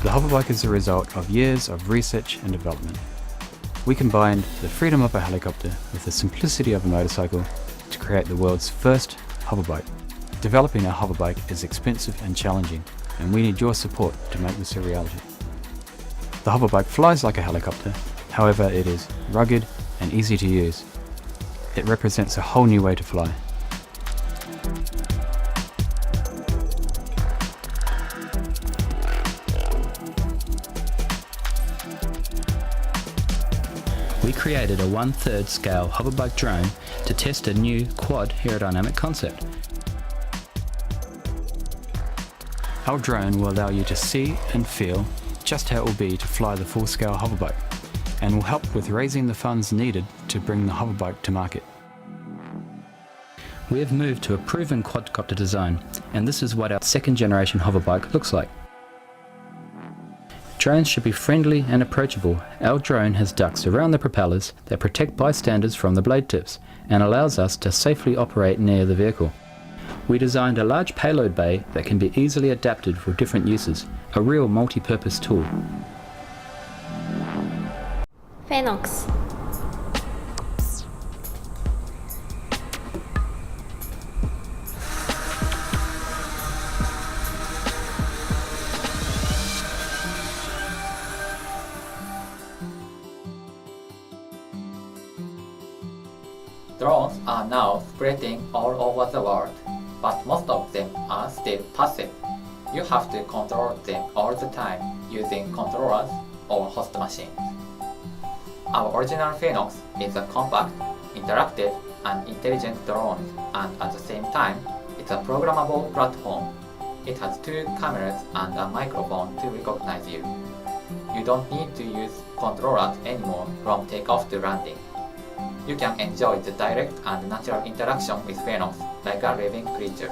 The hoverbike is the result of years of research and development. We combined the freedom of a helicopter with the simplicity of a motorcycle to create the world's first hoverbike. Developing a hoverbike is expensive and challenging, and we need your support to make this a reality. The hoverbike flies like a helicopter, however it is rugged and easy to use. It represents a whole new way to fly. We created a 1/3 scale hoverbike drone to test a new quad aerodynamic concept. Our drone will allow you to see and feel just how it will be to fly the full-scale hoverbike, and will help with raising the funds needed to bring the hoverbike to market. We have moved to a proven quadcopter design, and this is what our second generation hoverbike looks like. Drones should be friendly and approachable. Our drone has ducts around the propellers that protect bystanders from the blade tips and allows us to safely operate near the vehicle. We designed a large payload bay that can be easily adapted for different uses, a real multi-purpose tool. Phenox. Drones are now spreading all over the world, but most of them are still passive. You have to control them all the time using controllers or host machines. Our original Phenox is a compact, interactive, and intelligent drone, and at the same time, it's a programmable platform. It has 2 cameras and a microphone to recognize you. You don't need to use controllers anymore from takeoff to landing. You can enjoy the direct and natural interaction with Phenox like a living creature.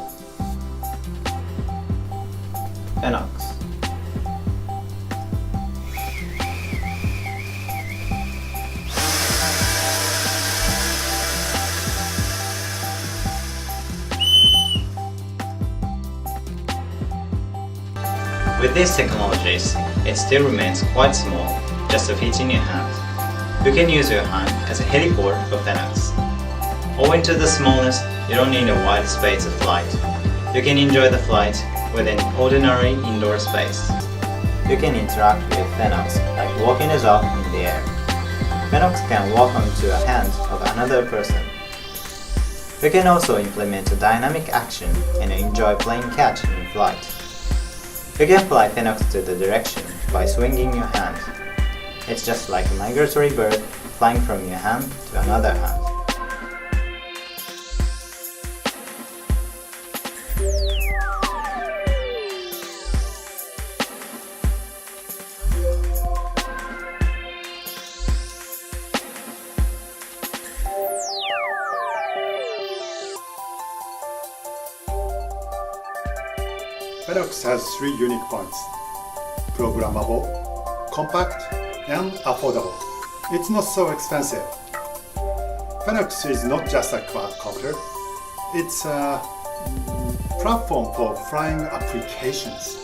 Phenox. With these technologies, it still remains quite small, just a fit in your hand. You can use your hand as a heliport for Phenox. Owing to the smallness, you don't need a wide space of flight. You can enjoy the flight within ordinary indoor space. You can interact with Phenox like walking a dog in the air. Phenox can walk onto a hand of another person. You can also implement a dynamic action and enjoy playing catch in flight. You can fly Phenox to the direction by swinging your hand. It's just like a migratory bird flying from your hand to another hand. Phenox has 3 unique points: programmable, compact, and affordable. It's not so expensive. Phenox is not just a quadcopter, it's a platform for flying applications.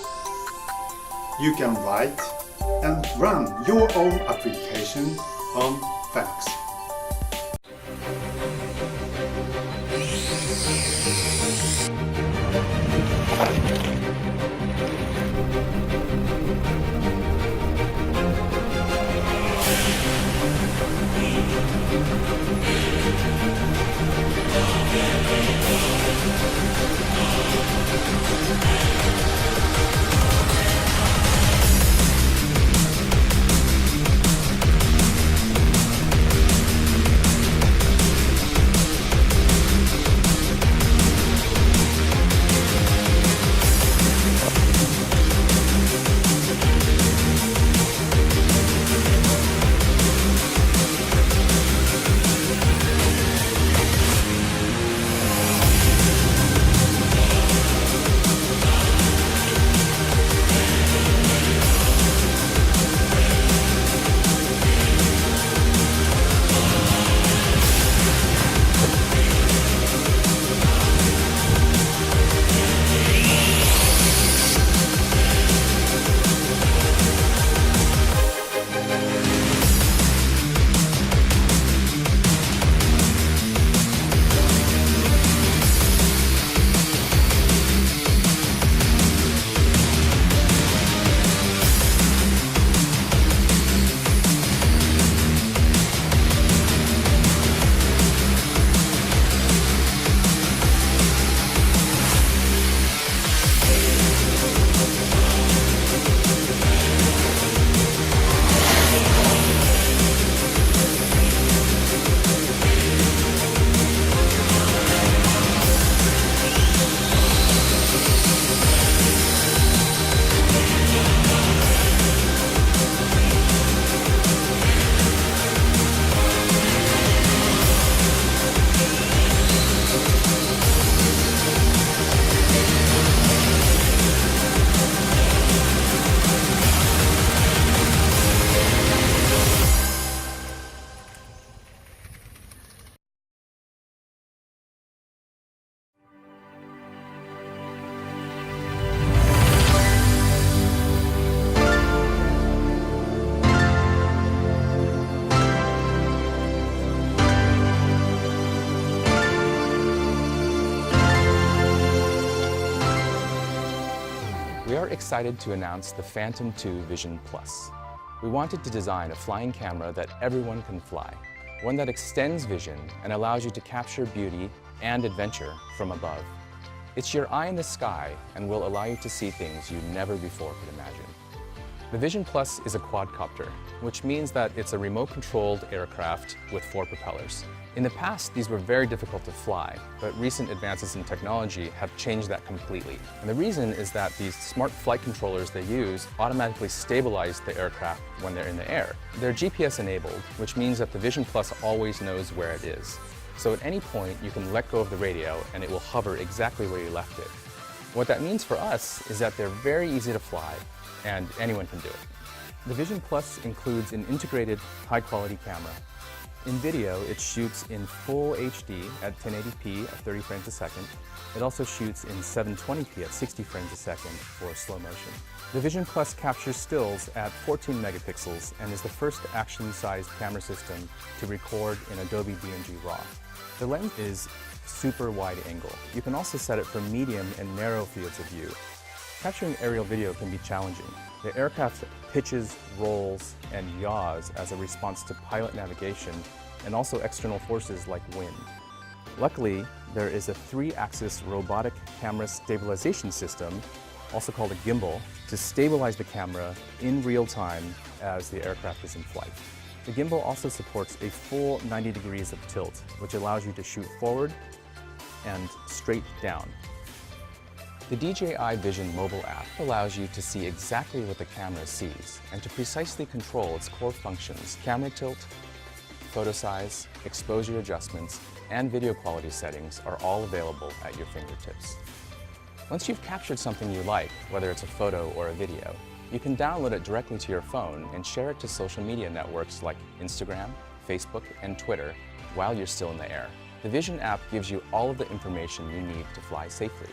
You can write and run your own application on Phenox. We are excited to announce the Phantom 2 Vision Plus. We wanted to design a flying camera that everyone can fly, one that extends vision and allows you to capture beauty and adventure from above. It's your eye in the sky and will allow you to see things you never before could imagine. The Vision Plus is a quadcopter, which means that it's a remote-controlled aircraft with 4 propellers. In the past, these were very difficult to fly, but recent advances in technology have changed that completely. And the reason is that these smart flight controllers they use automatically stabilize the aircraft when they're in the air. They're GPS enabled, which means that the Vision Plus always knows where it is. So at any point, you can let go of the radio and it will hover exactly where you left it. What that means for us is that they're very easy to fly, and anyone can do it. The Vision Plus includes an integrated high-quality camera. In video, it shoots in full HD at 1080p at 30 frames a second. It also shoots in 720p at 60 frames a second for slow motion. The Vision Plus captures stills at 14 megapixels and is the first action-sized camera system to record in Adobe DNG RAW. The lens is super wide angle. You can also set it for medium and narrow fields of view. Capturing aerial video can be challenging. The aircraft pitches, rolls, and yaws as a response to pilot navigation and also external forces like wind. Luckily, there is a 3-axis robotic camera stabilisation system, also called a gimbal, to stabilize the camera in real time as the aircraft is in flight. The gimbal also supports a full 90 degrees of tilt, which allows you to shoot forward and straight down. The DJI Vision mobile app allows you to see exactly what the camera sees and to precisely control its core functions: camera tilt, photo size, exposure adjustments, and video quality settings are all available at your fingertips. Once you've captured something you like, whether it's a photo or a video, you can download it directly to your phone and share it to social media networks like Instagram, Facebook, and Twitter while you're still in the air. The Vision app gives you all of the information you need to fly safely.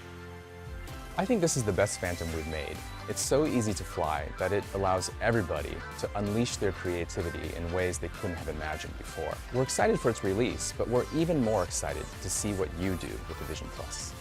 I think this is the best Phantom we've made. It's so easy to fly that it allows everybody to unleash their creativity in ways they couldn't have imagined before. We're excited for its release, but we're even more excited to see what you do with the Vision Plus.